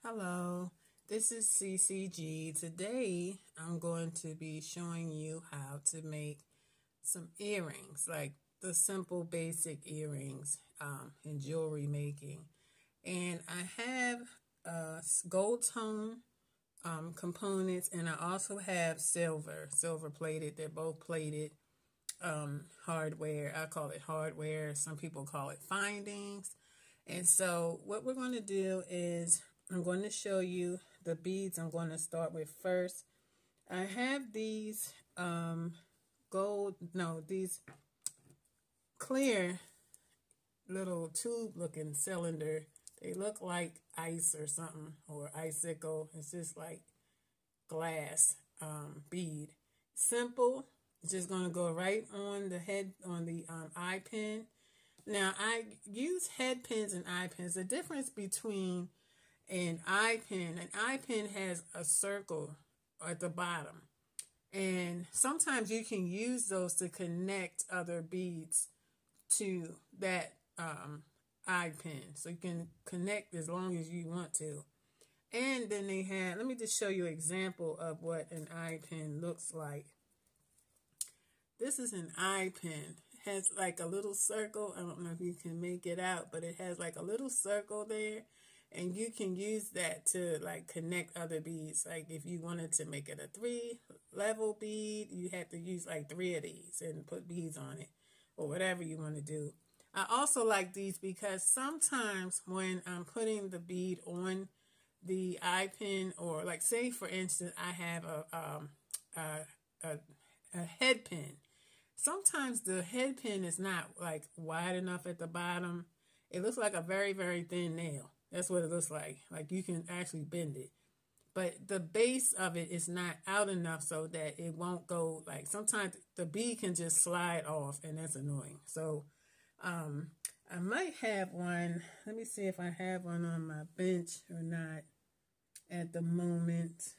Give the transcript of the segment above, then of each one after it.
Hello, this is CCG. Today I'm going to be showing you how to make some earrings, like the simple basic earrings in jewelry making. And I have gold tone components, and I also have silver plated. They're both plated hardware. I call it hardware. Some people call it findings. And so what we're going to do is I'm going to show you the beads I'm going to start with first. I have these these clear little tube looking cylinder. They look like ice or something, or icicle. It's just like glass bead. Simple. It's just going to go right on the head, on the eye pin. Now, I use head pins and eye pins. The difference between an eye pin has a circle at the bottom. And sometimes you can use those to connect other beads to that eye pin. So you can connect as long as you want to. And then they have, let me just show you an example of what an eye pin looks like. This is an eye pin. It has like a little circle. I don't know if you can make it out, but it has like a little circle there. And you can use that to like connect other beads. Like if you wanted to make it a 3-level bead, you have to use like 3 of these and put beads on it or whatever you want to do. I also like these because sometimes when I'm putting the bead on the eye pin, or like say for instance, I have a head pin. Sometimes the head pin is not like wide enough at the bottom. It looks like a very, very thin nail. That's what it looks like. Like you can actually bend it. But the base of it is not out enough so that it won't go, like sometimes the bead can just slide off, and that's annoying. So I might have one. Let me see if I have one on my bench or not at the moment.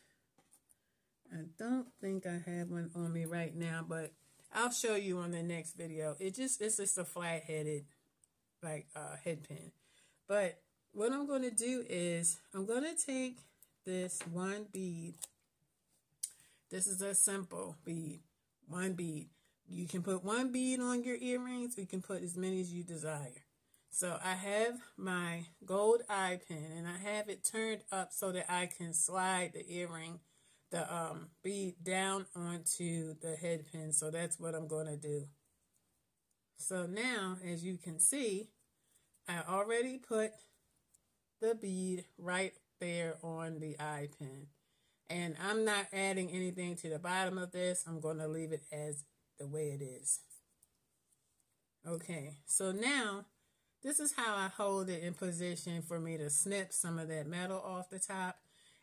I don't think I have one on me right now, but I'll show you on the next video. It's just a flat-headed like head pin. But what I'm going to do is I'm going to take this one bead. This is a simple bead. One bead. You can put one bead on your earrings. You can put as many as you desire. So I have my gold eye pin, and I have it turned up so that I can slide the earring, the bead down onto the head pin. So that's what I'm going to do. So now, as you can see, I already put the bead right there on the eye pin. And I'm not adding anything to the bottom of this. I'm going to leave it as the way it is. Okay, so now this is how I hold it in position for me to snip some of that metal off the top.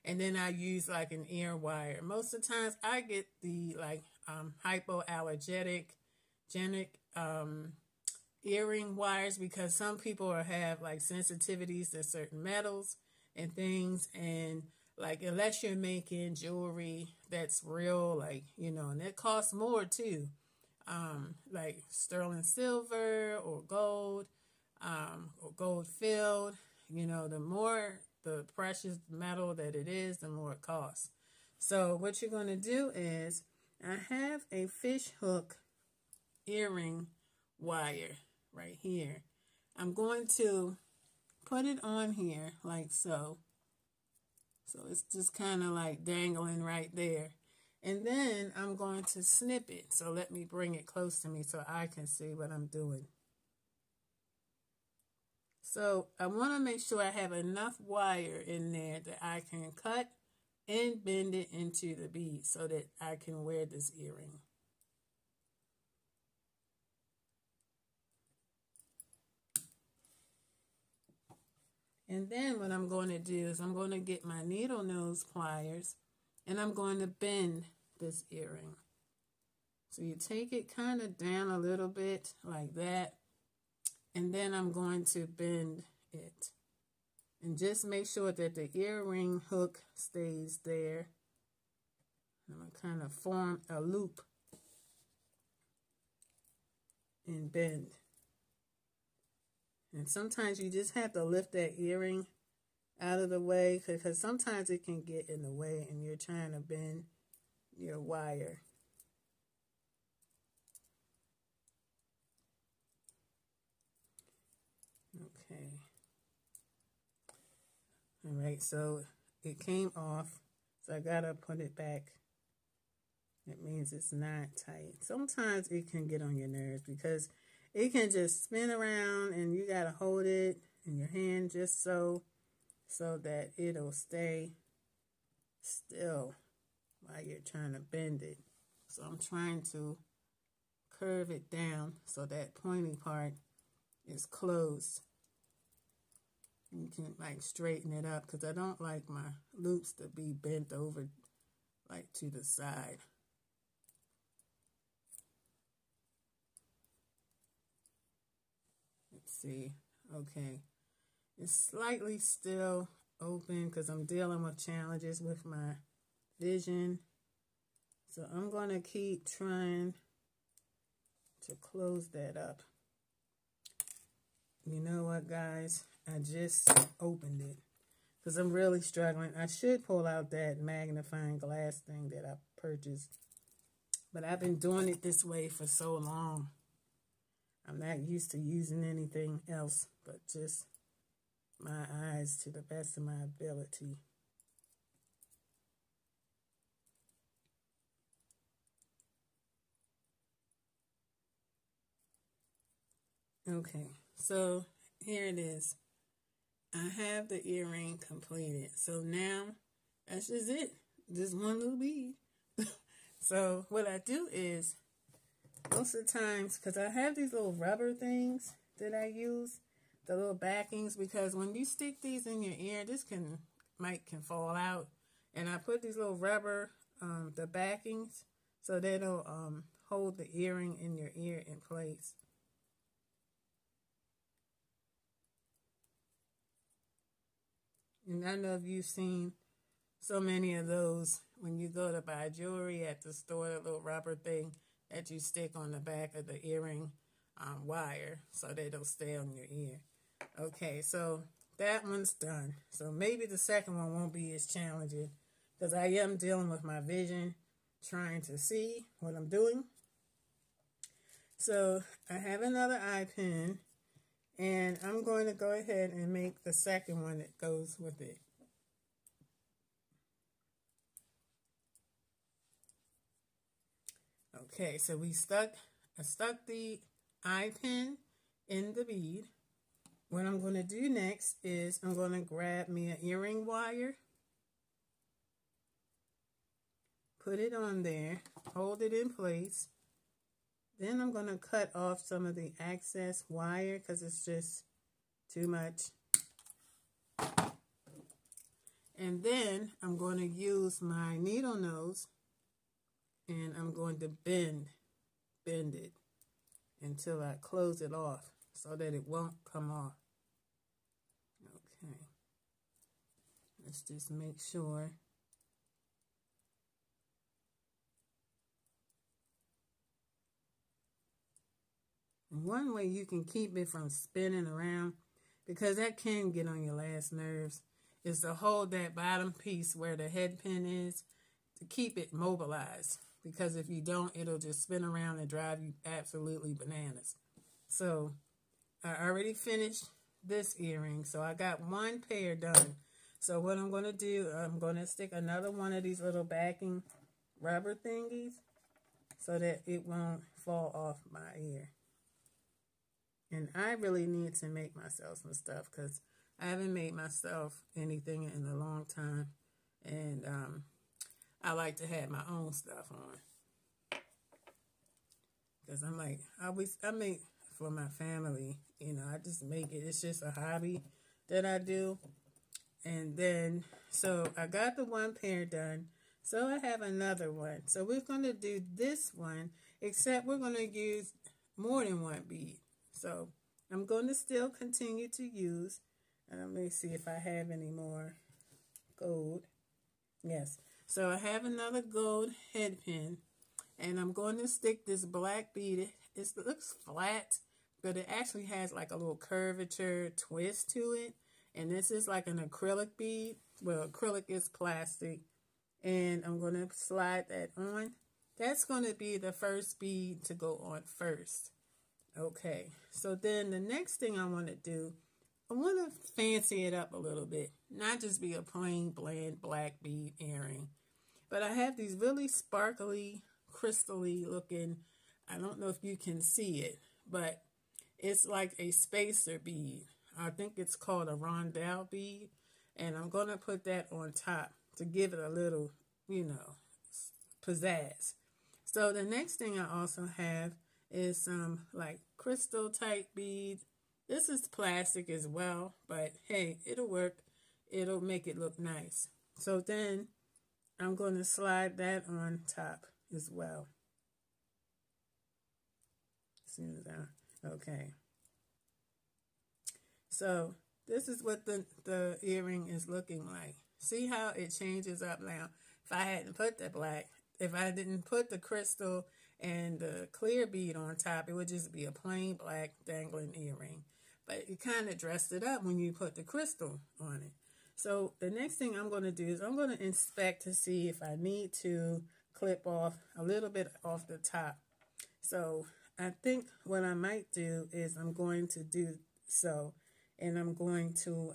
And then I use like an ear wire. Most of the times I get the like hypoallergenic earring wires, because some people have like sensitivities to certain metals and things, and like unless you're making jewelry that's real, like, you know, and it costs more too, like sterling silver or gold filled, you know, the more the precious metal that it is, the more it costs. So what you're going to do is, I have a fish hook earring wire right here. I'm going to put it on here like so. So it's just kind of like dangling right there. And then I'm going to snip it. So let me bring it close to me so I can see what I'm doing. So I want to make sure I have enough wire in there that I can cut and bend it into the bead so that I can wear this earring. And then what I'm going to do is I'm going to get my needle nose pliers, and I'm going to bend this earring. So you take it kind of down a little bit like that, and then I'm going to bend it. And just make sure that the earring hook stays there. I'm going to kind of form a loop and bend. And sometimes you just have to lift that earring out of the way, because sometimes it can get in the way and you're trying to bend your wire. Okay. All right, so it came off, so I gotta put it back. It means it's not tight. Sometimes it can get on your nerves because it can just spin around and you gotta hold it in your hand just so that it'll stay still while you're trying to bend it. So I'm trying to curve it down so that pointy part is closed. You can like straighten it up because I don't like my loops to be bent over like to the side. Let's see. Okay. It's slightly still open because I'm dealing with challenges with my vision. So I'm going to keep trying to close that up. You know what, guys? I just opened it because I'm really struggling. I should pull out that magnifying glass thing that I purchased, but I've been doing it this way for so long. I'm not used to using anything else but just my eyes to the best of my ability. Okay, so here it is. I have the earring completed. So now that's just it. Just one little bead. So what I do is most of the times, because I have these little rubber things that I use, the little backings, because when you stick these in your ear, this can fall out. And I put these little rubber, the backings, so that it'll hold the earring in your ear in place. And I know if you've seen so many of those when you go to buy jewelry at the store, the little rubber thing that you stick on the back of the earring wire so that it'll stay on your ear. Okay, so that one's done. So maybe the second one won't be as challenging because I am dealing with my vision, trying to see what I'm doing. So I have another eye pin, and I'm going to go ahead and make the second one that goes with it. Okay, so I stuck the eye pin in the bead. What I'm going to do next is I'm going to grab me an earring wire, put it on there, hold it in place. Then I'm going to cut off some of the excess wire because it's just too much. And then I'm going to use my needle nose and I'm going to bend it until I close it off so that it won't come off. Okay. Let's just make sure. And one way you can keep it from spinning around, because that can get on your last nerves, is to hold that bottom piece where the head pin is to keep it mobilized. Because if you don't, it'll just spin around and drive you absolutely bananas. So I already finished this earring, so I got one pair done. So what I'm going to do, I'm going to stick another one of these little backing rubber thingies so that it won't fall off my ear. And I really need to make myself some stuff because I haven't made myself anything in a long time. And I like to have my own stuff on. Because I'm like, I make for my family. You know, I just make it. It's just a hobby that I do. And then, so I got the one pair done. So I have another one. So we're going to do this one, except we're going to use more than one bead. So I'm going to still continue to use, and let me see if I have any more gold. Yes. So I have another gold head pin, and I'm going to stick this black bead. It looks flat, but it actually has like a little curvature twist to it. And this is like an acrylic bead. Well, acrylic is plastic. And I'm going to slide that on. That's going to be the first bead to go on first. Okay, so then the next thing I want to do, I want to fancy it up a little bit. Not just be a plain, bland, black bead earring. But I have these really sparkly, crystally looking, I don't know if you can see it, but it's like a spacer bead. I think it's called a rondelle bead. And I'm going to put that on top to give it a little, pizzazz. So the next thing I also have is some like crystal type beads. This is plastic as well, but hey, it'll work. It'll make it look nice. So then I'm going to slide that on top as well. Okay. So this is what the earring is looking like. See how it changes up now? If I hadn't put the black, if I didn't put the crystal and the clear bead on top, it would just be a plain black dangling earring. But you kind of dressed it up when you put the crystal on it. So the next thing I'm going to do is I'm going to inspect to see if I need to clip off a little bit off the top. So I think what I might do is I'm going to do so. And I'm going to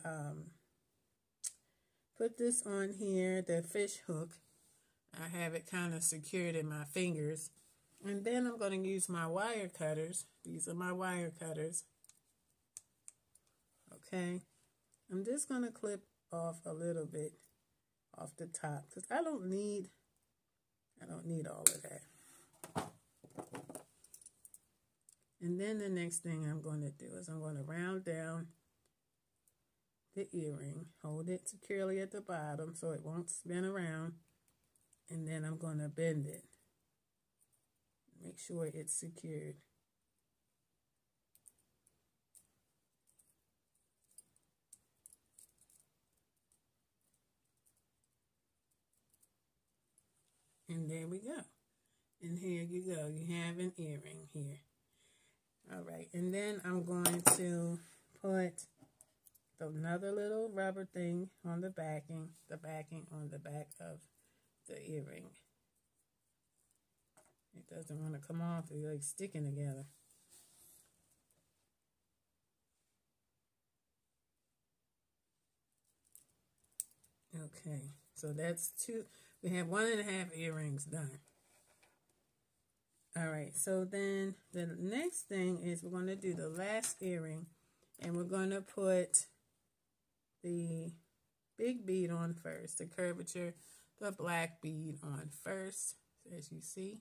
put this on here, the fish hook. I have it kind of secured in my fingers. And then I'm going to use my wire cutters. These are my wire cutters. Okay. I'm just going to clip off a little bit off the top because I don't need all of that. And then the next thing I'm going to do is I'm going to round down the earring, hold it securely at the bottom so it won't spin around, and then I'm going to bend it. Make sure it's secured. And there we go. And here you go. You have an earring here. All right. And then I'm going to put another little rubber thing on the backing on the back of the earring. It doesn't want to come off. It's like sticking together. Okay. So that's two. We have 1.5 earrings done. All right, so then the next thing is we're going to do the last earring, and we're going to put the big bead on first, the curvature, the black bead on first, as you see.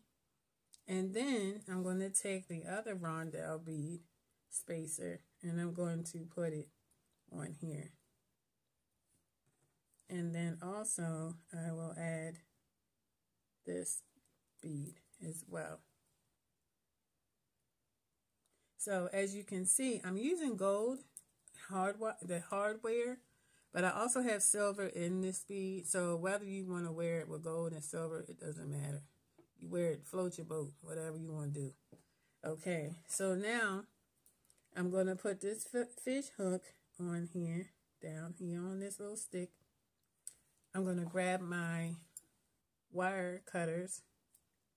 And then I'm going to take the other rondelle bead spacer, and I'm going to put it on here. And then also I will add this bead as well. So as you can see, I'm using gold, the hardware, but I also have silver in this bead. So whether you want to wear it with gold and silver, it doesn't matter. You wear it, float your boat, whatever you want to do. Okay, so now I'm going to put this fish hook on here, down here on this little stick. I'm going to grab my wire cutters.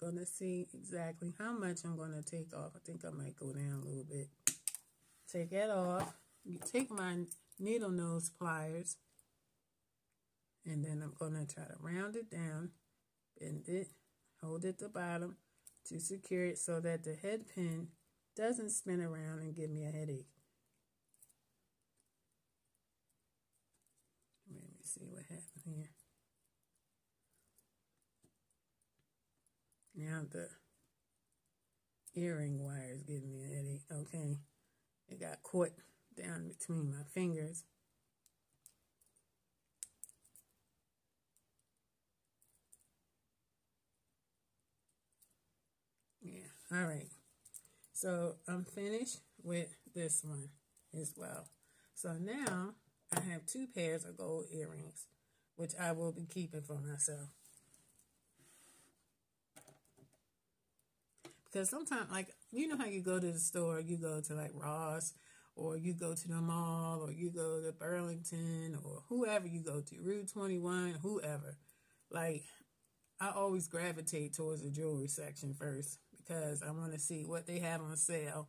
Going to see exactly how much I'm going to take off. I think I might go down a little bit. Take that off. You take my needle nose pliers, and then I'm going to try to round it down, bend it, hold it at the bottom to secure it so that the head pin doesn't spin around and give me a headache. Let me see what happened here. Now the earring wire is giving me a headache. Okay, it got caught down between my fingers. Yeah, all right. So I'm finished with this one as well. So now I have 2 pairs of gold earrings, which I will be keeping for myself. Because sometimes, like, you know how you go to the store, you go to like Ross or you go to the mall, or you go to Burlington, or whoever you go to, Route 21, whoever. Like, I always gravitate towards the jewelry section first because I want to see what they have on sale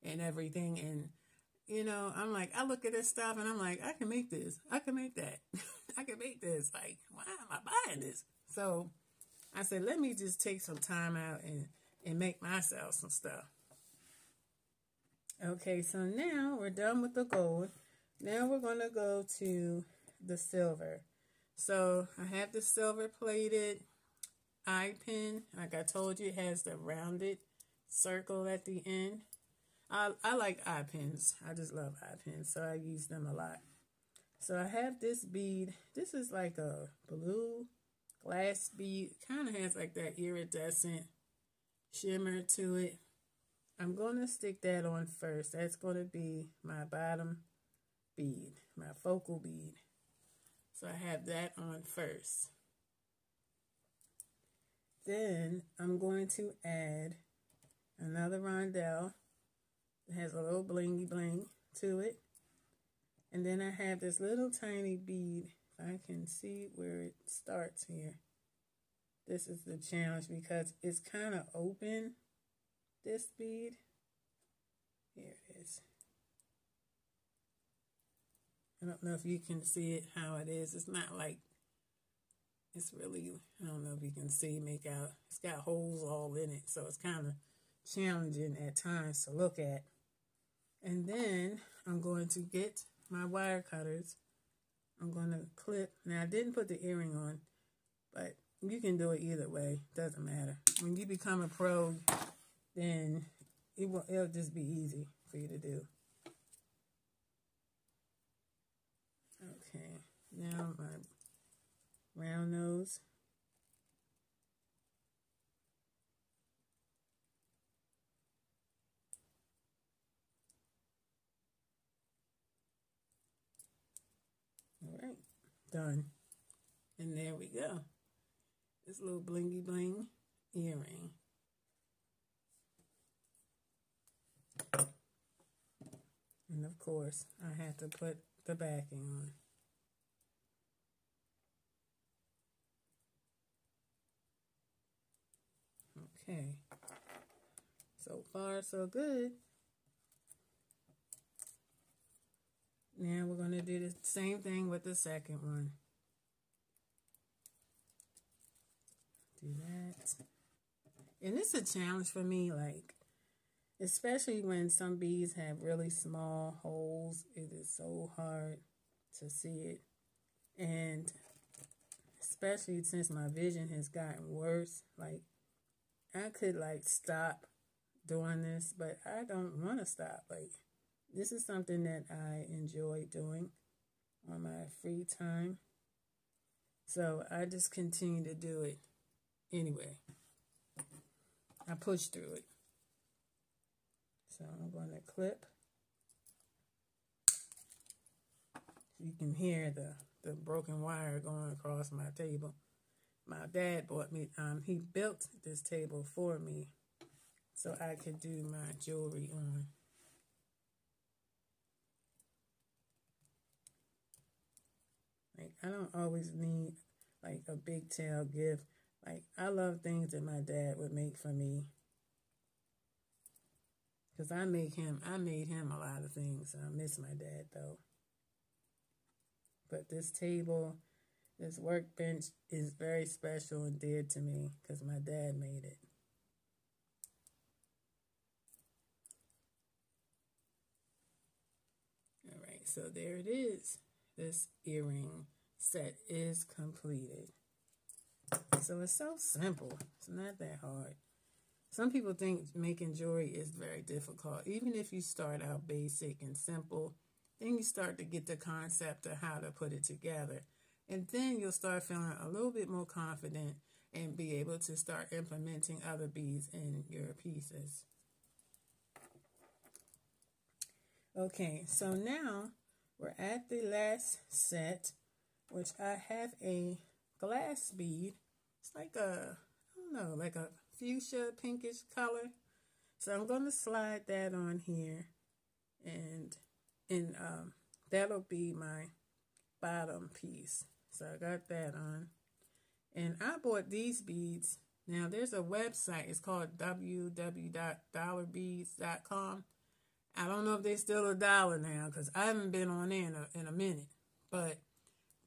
and everything. And, you know, I'm like, I look at this stuff and I'm like, I can make this. I can make that. I can make this. Like, why am I buying this? So I said, let me just take some time out and make myself some stuff. Okay, so now we're done with the gold. Now we're going to go to the silver. So I have the silver plated eye pin. Like I told you, it has the rounded circle at the end. I like eye pins. I just love eye pins, so I use them a lot. So I have this bead. This is like a blue glass bead. Kind of has like that iridescent shimmer to it. I'm going to stick that on first. That's going to be my bottom bead, my focal bead. So I have that on first. Then I'm going to add another rondelle. It has a little blingy bling to it. And then I have this little tiny bead. If I can see where it starts here. This is the challenge because it's kind of open, this bead. Here it is. I don't know if you can see it, how it is. It's not like, it's really, I don't know if you can see, make out. It's got holes all in it, so it's kind of challenging at times to look at. And then I'm going to get my wire cutters. I'm going to clip. Now, I didn't put the earring on, but you can do it either way. Doesn't matter. When you become a pro, then it'll just be easy for you to do. Okay, now my round nose. All right, done. And there we go. This little blingy bling earring. And of course, I had to put the backing on. Okay. So far, so good. Now we're going to do the same thing with the second one. Do that. And it's a challenge for me, like, especially when some beads have really small holes. It is so hard to see it. And especially since my vision has gotten worse, like, I could, like, stop doing this, but I don't want to stop. Like, this is something that I enjoy doing on my free time. So I just continue to do it anyway. I push through it. So I'm going to clip. You can hear the broken wire going across my table. My dad bought me, he built this table for me so I could do my jewelry on. Like, I don't always need, like, a big tail gift. Like, I love things that my dad would make for me. Because I made him a lot of things. I miss my dad, though. But this table, this workbench is very special and dear to me because my dad made it. All right, so there it is. This earring set is completed. So it's so simple. It's not that hard. Some people think making jewelry is very difficult. Even if you start out basic and simple, then you start to get the concept of how to put it together. And then you'll start feeling a little bit more confident and be able to start implementing other beads in your pieces. Okay, so now we're at the last set, which I have a glass bead. It's like a, I don't know, like a fuchsia pinkish color. So I'm going to slide that on here. And And that'll be my bottom piece. So I got that on. And I bought these beads. Now there's a website. It's called www.dollarbeads.com. I don't know if they're still $1 now because I haven't been on there in a minute. But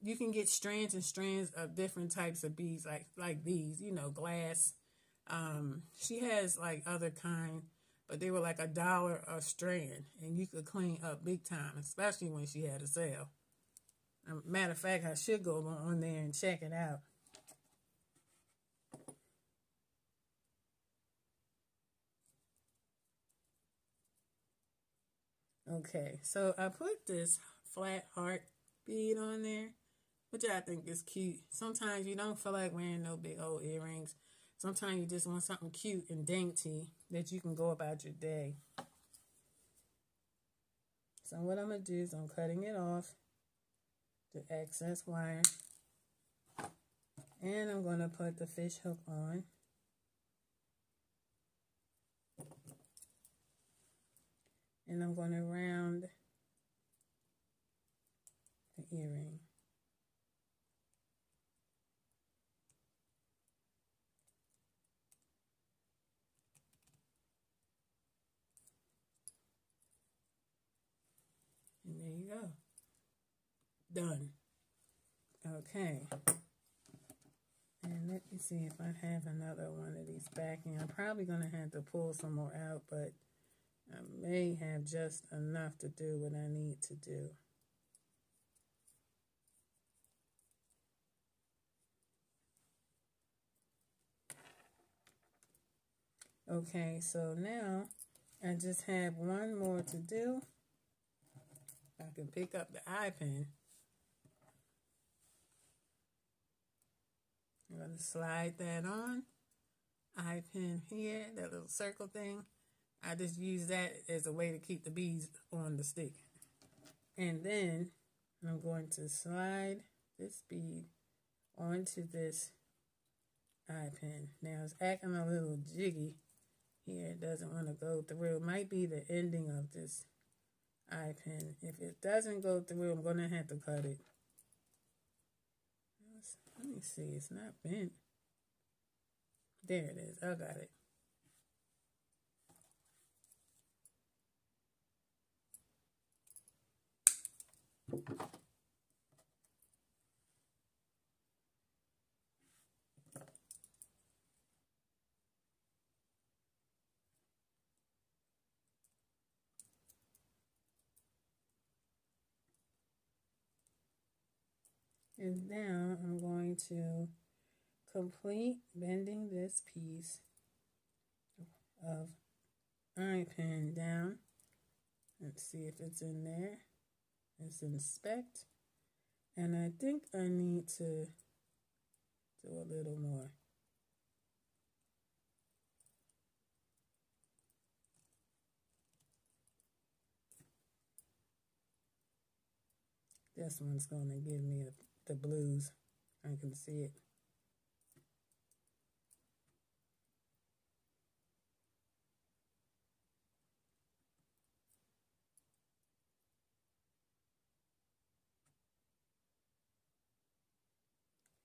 you can get strands and strands of different types of beads, like these, you know, glass. She has like other kind, but they were like $1 a strand, and you could clean up big time, especially when she had a sale. Matter of fact, I should go on there and check it out. Okay, so I put this flat heart bead on there, which I think is cute. Sometimes you don't feel like wearing no big old earrings. Sometimes you just want something cute and dainty that you can go about your day. So what I'm going to do is I'm cutting it off, the excess wire, and I'm going to put the fish hook on. And I'm going to round the earring. And there you go. Done. Okay. And let me see if I have another one of these backing. I'm probably going to have to pull some more out, but I may have just enough to do what I need to do. Okay, so now I just have one more to do. I can pick up the eye pin. I'm going to slide that on. Eye pin here, that little circle thing. I just use that as a way to keep the beads on the stick. And then I'm going to slide this bead onto this eye pin. Now it's acting a little jiggy here. It doesn't want to go through. It might be the ending of this eye pin. If it doesn't go through, I'm going to have to cut it. Let me see. It's not bent. There it is. I got it. And now I'm going to complete bending this piece of eye pin down. Let's see if it's in there. Let's inspect. And I think I need to do a little more. This one's going to give me the blues. I can see it.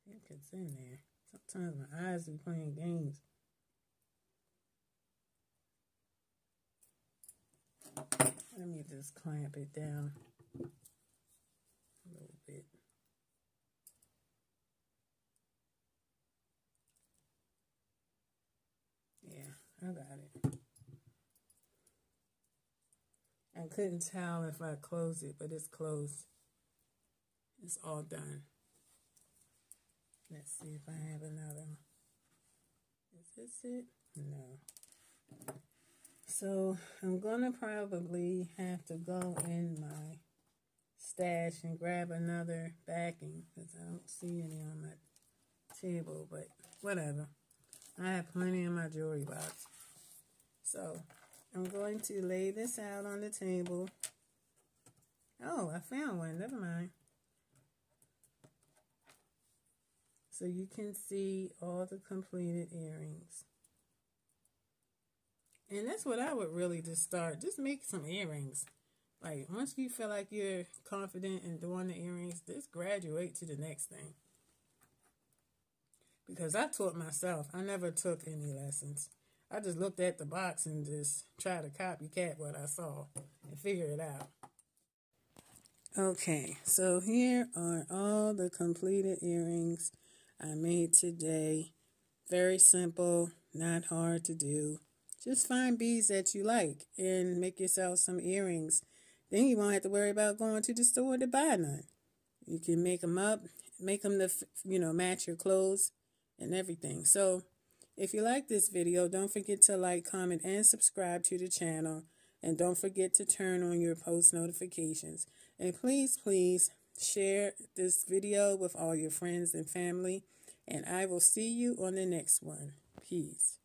I think it's in there. Sometimes my eyes be playing games. Let me just clamp it down a little bit. Yeah, I got it. I couldn't tell if I closed it, but it's closed. It's all done. Let's see if I have another one. Is this it? No. So I'm going to probably have to go in my stash and grab another backing because I don't see any on my table, but whatever. I have plenty in my jewelry box. So I'm going to lay this out on the table. Oh, I found one. Never mind. So you can see all the completed earrings. And that's what I would really just start. Just make some earrings. Like, once you feel like you're confident in doing the earrings, just graduate to the next thing. Because I taught myself. I never took any lessons. I just looked at the box and just tried to copycat what I saw and figure it out. Okay, so here are all the completed earrings I made today. Very simple, not hard to do. Just find beads that you like and make yourself some earrings. Then you won't have to worry about going to the store to buy none. You can make them up, make them to, match your clothes and everything. So if you like this video, don't forget to like, comment, and subscribe to the channel. And don't forget to turn on your post notifications. And please, please share this video with all your friends and family. And I will see you on the next one. Peace.